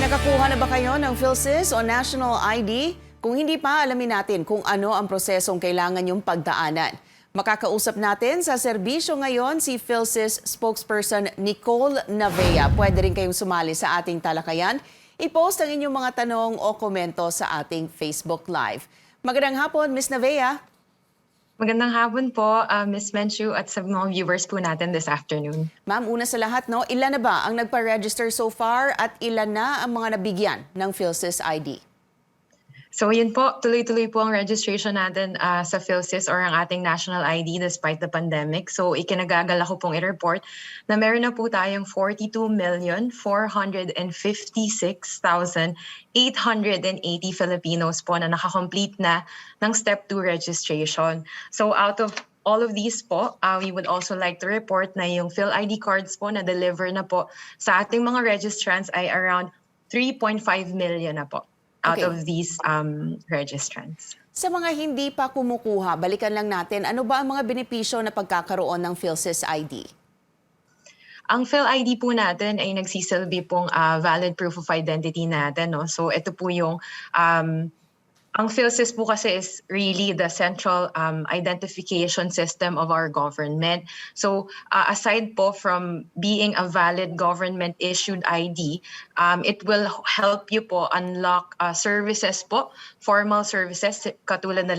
Nakakuha na ba kayo ng Philsys o National ID? Kung hindi pa, alamin natin kung ano ang prosesong kailangan yung pagdaanan. Makakausap natin sa serbisyo ngayon si Philsys spokesperson Nicole Navea. Pwede rin kayong sumali sa ating talakayan. I-post ang inyong mga tanong o komento sa ating Facebook Live. Magandang hapon, Ms. Navea. Magandang hapon po, Ms. Menchu at sa mga viewers po natin this afternoon. Ma'am, una sa lahat, no, ilan na ba ang nagpa-register so far at ilan na ang mga nabigyan ng Philsys ID? So yun po, tuloy-tuloy po ang registration natin sa Philsys or ang ating national ID despite the pandemic. So ikinagagala ko pong i-report na meron na po tayong 42,456,880 Filipinos po na nakakomplete na ng Step 2 registration. So out of all of these po, we would also like to report na yung PhilID cards po na deliver na po sa ating mga registrants ay around 3.5 million na po. Out of these registrants. Sa mga hindi pa kumukuha, balikan lang natin, ano ba ang mga benepisyo na pagkakaroon ng Philsys ID? Ang PhilID po natin ay nagsisilbi pong valid proof of identity natin. No? So ito po yung, ang Philsys po kasi is really the central identification system of our government. So aside po from being a valid government-issued ID, it will help you po unlock services po, formal services, katulad na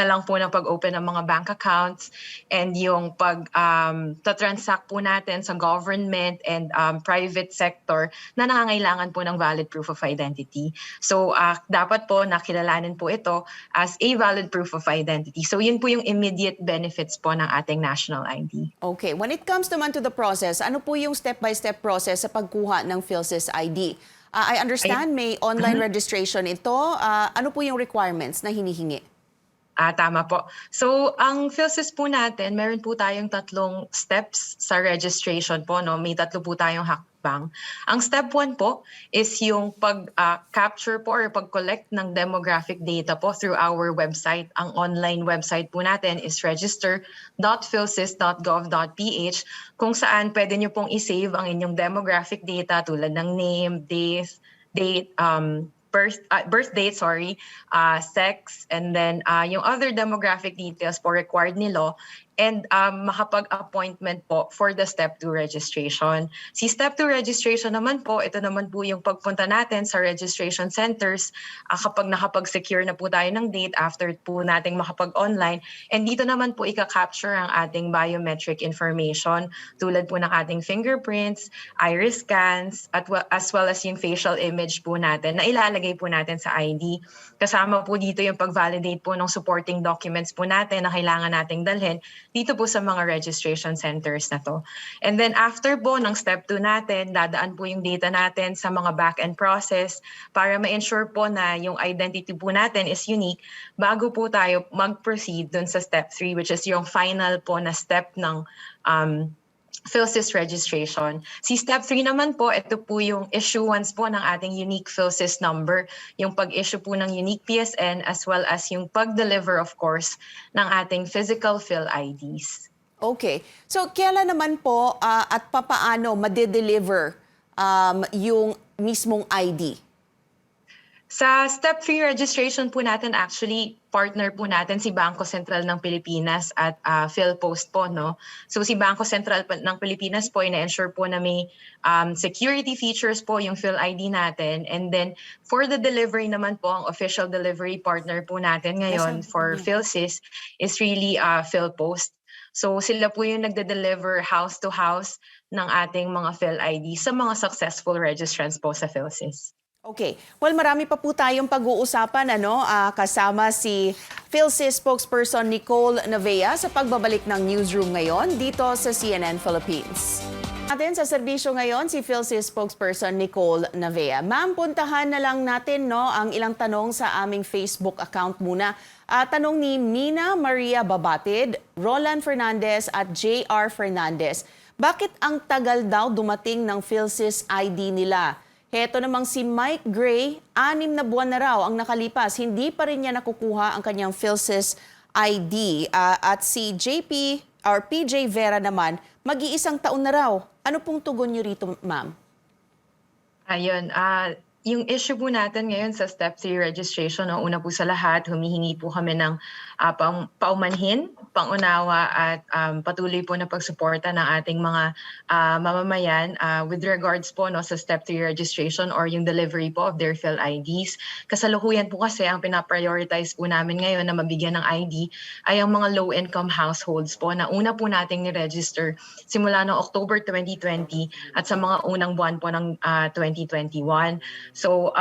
lang po ng pag-open ng mga bank accounts and yung pag-transact po natin sa government and private sector na nangangailangan po ng valid proof of identity. So dapat po nakilalanin po ito as a valid proof of identity. So yun po yung immediate benefits po ng ating national ID. Okay. When it comes naman to the process, ano po yung step-by-step process sa pagkuha ng Philsys ID? I understand may online registration ito. Ano po yung requirements na hinihingi? Tama po. So, ang Philsys po natin, meron po tayong 3 steps sa registration po. No? May 3 po tayong hakbang. Ang step 1 po is yung pag-capture po or pag-collect ng demographic data po through our website. Ang online website po natin is register.philsys.gov.ph kung saan pwede nyo pong isave ang inyong demographic data tulad ng name, birth date, sex, and then yung other demographic details po required ni law, and makapag-appointment po for the Step 2 registration. Si Step 2 registration naman po, ito naman po yung pagpunta natin sa registration centers kapag nakapag-secure na po tayo ng date after po nating makapag-online. And dito naman po ika-capture ang ating biometric information tulad po ng ating fingerprints, iris scans, as well as yung facial image po natin na ilalagay po natin sa ID. Kasama po dito yung pag-validate po ng supporting documents po natin na kailangan nating dalhin dito po sa mga registration centers na to. And then after po ng step 2 natin, dadaan po yung data natin sa mga back-end process para ma-ensure po na yung identity po natin is unique bago po tayo mag-proceed dun sa step 3, which is yung final po na step ng Philsys registration. Si step 3 naman po, ito po yung issuance po ng ating unique Philsys number, yung pag-issue po ng unique PSN as well as yung pag-deliver of course ng ating physical PhilIDs. Okay. So kailan naman po at papaano made-deliver yung mismong ID? Sa Step 3 registration po natin, actually, partner po natin si Bangko Sentral ng Pilipinas at PhilPost po, no? So si Bangko Sentral ng Pilipinas po, ina-ensure po na may security features po yung PhilID natin. And then, for the delivery naman po, ang official delivery partner po natin ngayon for Philsys is really PhilPost. So sila po yung nagde-deliver house to house ng ating mga PhilID sa mga successful registrants po sa Philsys. Okay. Well, marami pa po tayong pag-uusapan, kasama si Philsys spokesperson Nicole Navea sa pagbabalik ng Newsroom ngayon dito sa CNN Philippines. Atin sa serbisyo ngayon si Philsys spokesperson Nicole Navea. Ma'am, puntahan na lang natin ang ilang tanong sa aming Facebook account muna. Tanong ni Mina Maria Babatid, Roland Fernandez at JR Fernandez. Bakit ang tagal daw dumating ng Philsys ID nila? Heto namang si Mike Gray, 6 na buwan na raw ang nakalipas, hindi pa rin niya nakukuha ang kanyang Philsys ID. At si JP or PJ Vera naman, mag-iisang taon na raw. Ano pong tugon niyo rito, ma'am? Ayun, Yung issue po natin ngayon sa Step 3 registration, no, una po sa lahat, humihingi po kami ng paumanhin, pangunawa at patuloy po na pagsuporta ng ating mga mamamayan with regards po no, sa Step 3 registration or yung delivery po of their PhilIDs. Kasalukuyan po kasi ang pinaprioritize po namin ngayon na mabigyan ng ID ay ang mga low-income households po na una po nating ni-register simula noong October 2020 at sa mga unang buwan po ng 2021. So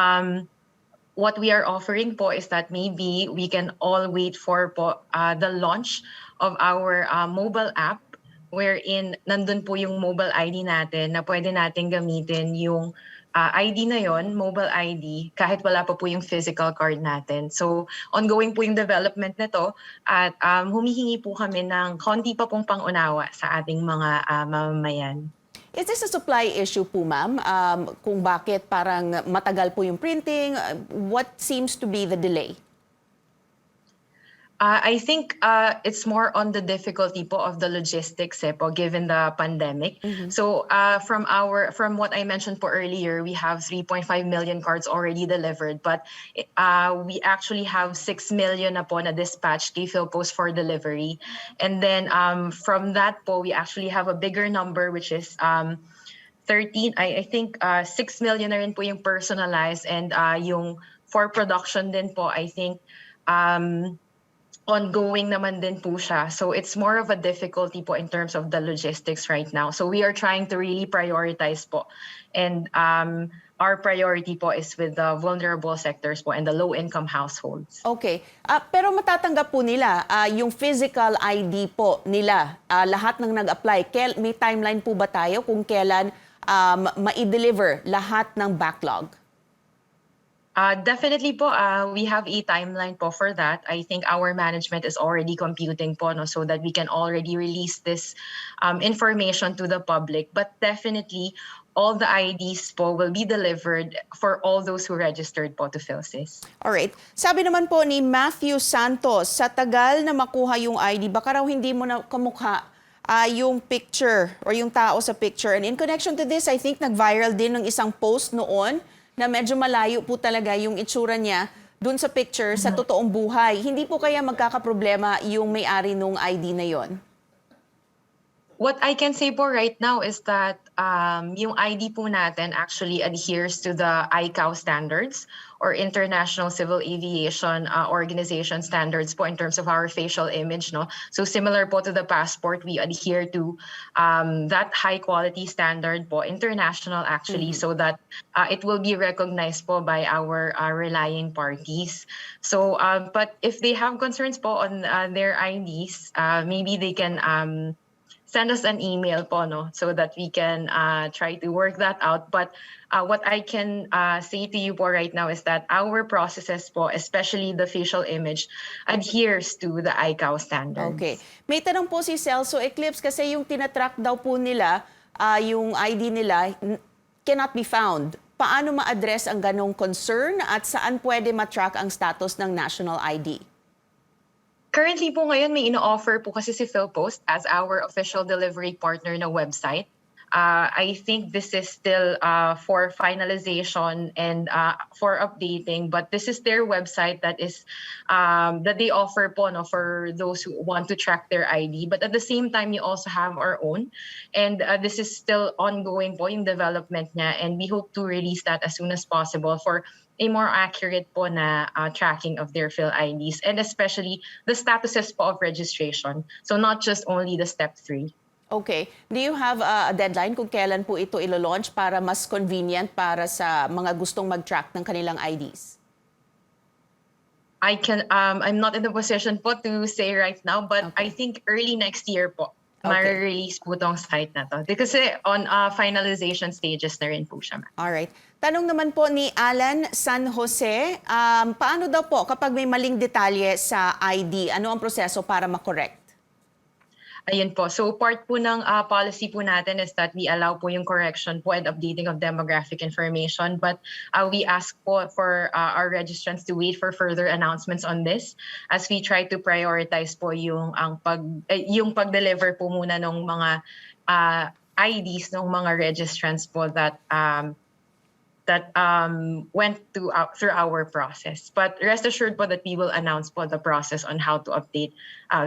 what we are offering po is that maybe we can all wait for po the launch of our mobile app wherein nandun po yung mobile ID natin na pwede natin gamitin yung ID na yon, mobile ID, kahit wala pa po yung physical card natin. So ongoing po yung development nito at humihingi po kami ng konti pa pong pangunawa sa ating mga mamamayan. Is this a supply issue po, ma'am? Kung bakit parang matagal po yung printing? What seems to be the delay? I think it's more on the difficulty po of the logistics po, given the pandemic. So from what I mentioned po earlier, we have 3.5 million cards already delivered, but we actually have 6 million na po na dispatched kay PhilPost for delivery. And then from that po, we actually have a bigger number, which is 13, I think 6 million na rin po yung personalized, and yung for production din po, I think ongoing naman din po siya. So it's more of a difficulty po in terms of the logistics right now. So we are trying to really prioritize po. And our priority po is with the vulnerable sectors po and the low-income households. Okay. Pero matatanggap po nila yung physical ID po nila. Lahat ng nag-apply. May timeline po ba tayo kung kailan ma-deliver lahat ng backlog? Definitely po, we have a timeline po for that. I think our management is already computing po no, so that we can already release this information to the public. But definitely, all the IDs po will be delivered for all those who registered po to Philsys. Alright. Sabi naman po ni Matthew Santos, sa tagal na makuha yung ID, baka raw hindi mo na kamukha yung picture or yung tao sa picture. And in connection to this, I think nag-viral din ng isang post noon na medyo malayo po talaga yung itsura niya dun sa picture sa totoong buhay. Hindi po kaya magkakaproblema yung may-ari nung ID na yon? What I can say po right now is that yung ID po natin actually adheres to the ICAO standards or International Civil Aviation Organization standards po in terms of our facial image. No? So similar po to the passport, we adhere to that high quality standard po, international actually, so that it will be recognized po by our relying parties. So, but if they have concerns po on their IDs, maybe they can send us an email po, no, so that we can try to work that out. But what I can say to you po right now is that our processes po, especially the facial image, adheres to the ICAO standards. Okay. May tanong po si Celso Eclipse kasi yung tinatrack daw po nila, yung ID nila, cannot be found. Paano ma-address ang ganong concern at saan pwede matrack ang status ng national ID? Currently po ngayon may ino-offer po kasi si PhilPost as our official delivery partner na website. I think this is still for finalization and for updating, but this is their website that is that they offer po no, for those who want to track their ID. But at the same time, you also have our own, and this is still ongoing po yung development niya, and we hope to release that as soon as possible for a more accurate po na tracking of their PhilIDs, and especially the statuses po of registration. So not just only the step 3. Okay. Do you have a deadline kung kailan po ito ilo-launch para mas convenient para sa mga gustong mag-track ng kanilang IDs? I'm not in the position po to say right now, but I think early next year po, ma-release po tong site na to. Kasi on finalization stages na rin po siya. Alright. Tanong naman po ni Alan San Jose, paano daw po kapag may maling detalye sa ID, ano ang proseso para makorek? Ayun po. So part po ng policy po natin is that we allow po yung correction po and updating of demographic information. But we ask po for our registrants to wait for further announcements on this as we try to prioritize po yung pag-deliver po muna ng mga IDs ng mga registrants po that that went through our process. But rest assured po that we will announce po the process on how to update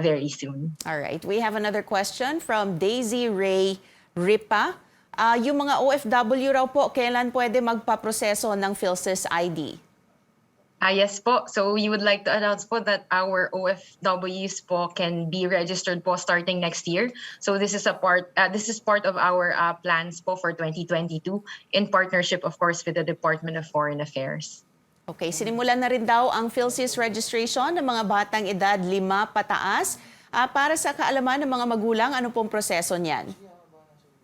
very soon. All right. We have another question from Daisy Ray Ripa. Yung mga OFW raw po, kailan pwede magpaproseso ng Philsys ID? Yes po. So we would like to announce po that our OFWs po can be registered po starting next year. So this is part of our plans po for 2022 in partnership, of course, with the Department of Foreign Affairs. Okay, sinimulan na rin daw ang Philsys registration ng mga batang edad 5 pataas. Para sa kaalaman ng mga magulang, ano pong proseso niyan?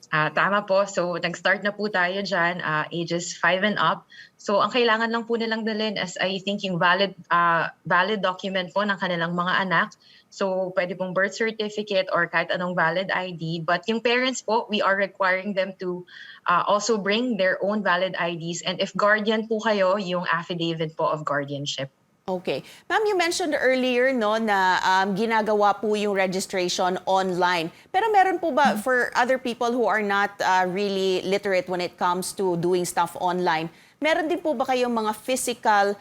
Tama po. So, nag-start na po tayo dyan, ages 5 and up. So, ang kailangan lang po nilang dalhin is, I think, yung valid document po ng kanilang mga anak. So, pwede pong birth certificate or kahit anong valid ID. But yung parents po, we are requiring them to also bring their own valid IDs. And if guardian po kayo, yung affidavit po of guardianship. Okay. Ma'am, you mentioned earlier no na ginagawa po yung registration online. Pero meron po ba for other people who are not really literate when it comes to doing stuff online, meron din po ba kayong mga physical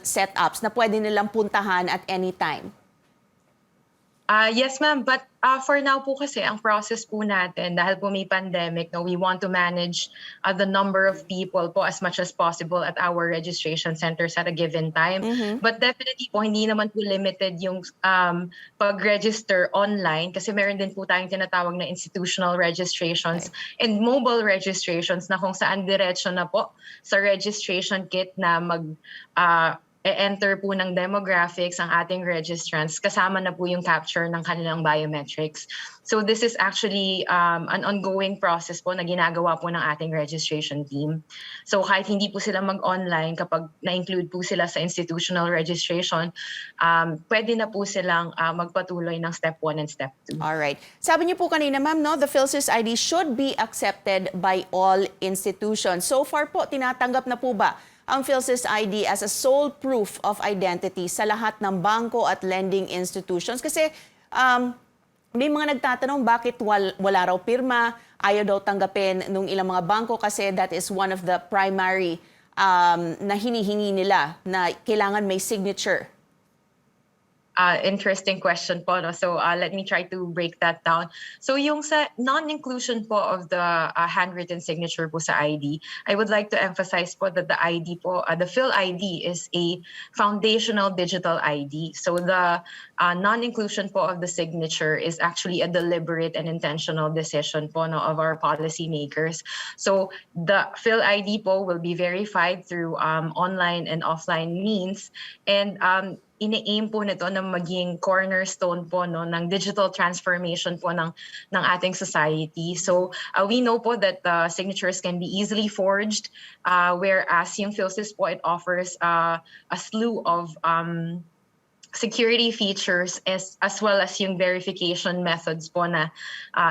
setups na pwede nilang puntahan at any time? Yes, ma'am. But for now po kasi, ang process po natin, dahil po may pandemic, no, we want to manage the number of people po as much as possible at our registration centers at a given time. But definitely po, hindi naman po limited yung pag-register online kasi meron din po tayong tinatawag na institutional registrations and mobile registrations na kung saan diretso na po sa registration kit na enter po ng demographics ang ating registrants, kasama na po yung capture ng kanilang biometrics. So this is actually an ongoing process po na ginagawa po ng ating registration team. So kahit hindi po sila mag-online, kapag na-include po sila sa institutional registration, pwede na po silang magpatuloy ng step 1 and step 2. Alright. Sabi niyo po kanina, ma'am, no, the Philsys ID should be accepted by all institutions. So far po, tinatanggap na po ba ang Philsys ID as a sole proof of identity sa lahat ng bangko at lending institutions? Kasi may mga nagtatanong bakit wala raw pirma, ayaw daw tanggapin nung ilang mga bangko kasi that is one of the primary na hinihingi nila na kailangan may signature. Interesting question po. No? So let me try to break that down. So yung sa non-inclusion po of the handwritten signature po sa ID, I would like to emphasize po that the ID po, the Phil ID is a foundational digital ID. So the non-inclusion po of the signature is actually a deliberate and intentional decision po no, of our policymakers. So the Phil ID po will be verified through online and offline means, and ine-aim po nito na maging cornerstone po no ng digital transformation po ng ating society. So we know po that signatures can be easily forged, whereas yung Philsys po, it offers a slew of security features as well as yung verification methods po na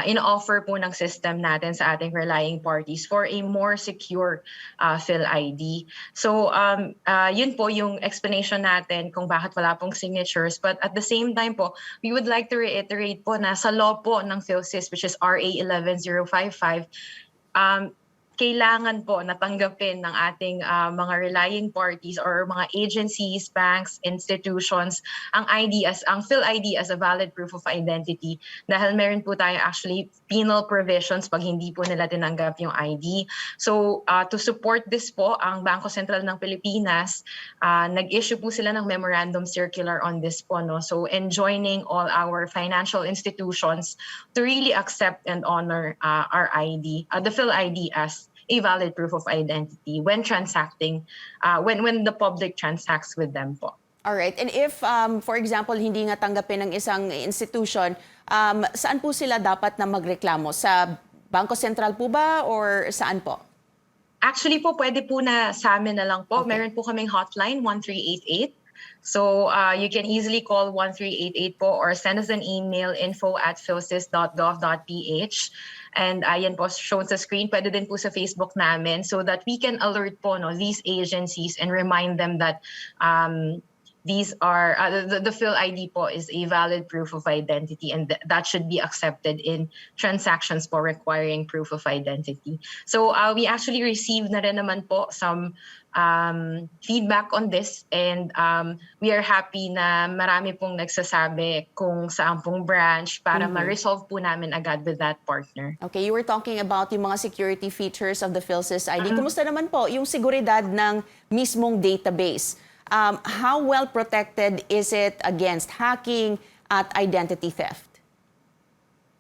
in-offer po ng system natin sa ating relying parties for a more secure Phil ID. So yun po yung explanation natin kung bakit wala pong signatures. But at the same time po, we would like to reiterate po na sa law po ng Philsys, which is RA 11055, kailangan po natanggapin ng ating mga relying parties or mga agencies, banks, institutions ang Phil ID as a valid proof of identity, dahil meron po tayo actually penal provisions pag hindi po nila tinanggap yung ID. So to support this po, ang Bangko Sentral ng Pilipinas nag-issue po sila ng memorandum circular on this po, no? So enjoining all our financial institutions to really accept and honor our ID, the Phil ID as a valid proof of identity when transacting, when the public transacts with them po. All right. And if, for example, hindi nga tanggapin ng isang institution, saan po sila dapat na magreklamo? Sa Bangko Sentral po ba or saan po? Actually po, pwede po na sa amin na lang po. Okay. Meron po kaming hotline, 1388. So you can easily call 1388 po or send us an email, info@philsys.gov.ph. And ayan po, shown sa screen, pwede din po sa Facebook namin so that we can alert po no, these agencies and remind them that these are the Phil ID po is a valid proof of identity, and that should be accepted in transactions po requiring proof of identity. So we actually received na rin naman po some feedback on this, and we are happy na marami pong nagsasabi kung saan pong branch para ma-resolve po namin agad with that partner. Okay, you were talking about yung mga security features of the Philsys ID. Kumusta naman po yung seguridad ng mismong database? How well protected is it against hacking at identity theft?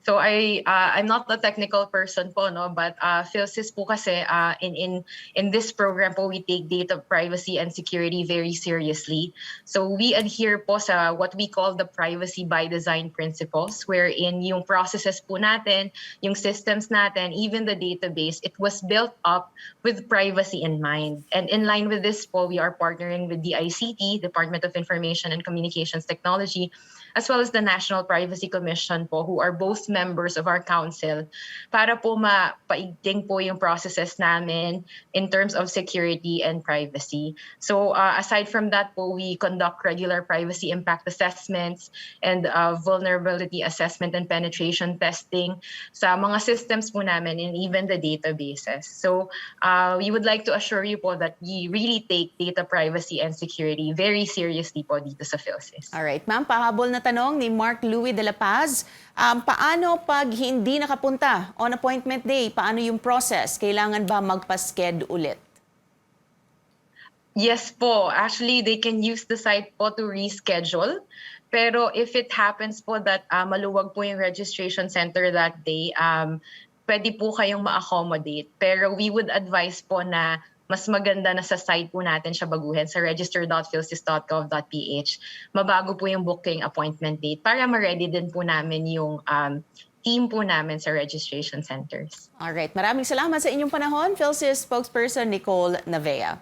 So I'm not the technical person po, no, but Philsys po kasi in this program po we take data privacy and security very seriously. So we adhere po sa what we call the privacy by design principles, wherein yung processes po natin, yung systems natin, even the database, it was built up with privacy in mind. And in line with this po, we are partnering with the ICT, Department of Information and Communications Technology, as well as the National Privacy Commission po, who are both members of our council, para po mapaigting po yung processes namin in terms of security and privacy. So aside from that po, we conduct regular privacy impact assessments and vulnerability assessment and penetration testing sa mga systems po namin and even the databases. So we would like to assure you po that we really take data privacy and security very seriously po dito sa Philsys. Alright, ma'am, pahabol na tanong ni Mark Louis de la Paz. Paano pag hindi nakapunta on appointment day? Paano yung process? Kailangan ba magpa-sked ulit? Yes po. Actually, they can use the site po to reschedule. Pero if it happens po that maluwag po yung registration center that day, pwede po kayong ma-accommodate. Pero we would advise po na mas maganda na sa site po natin siya baguhin sa register.philsys.gov.ph. Mabago po yung booking appointment date para ma-ready din po namin yung team po namin sa registration centers. Alright, maraming salamat sa inyong panahon, Philsys spokesperson Nicole Navea.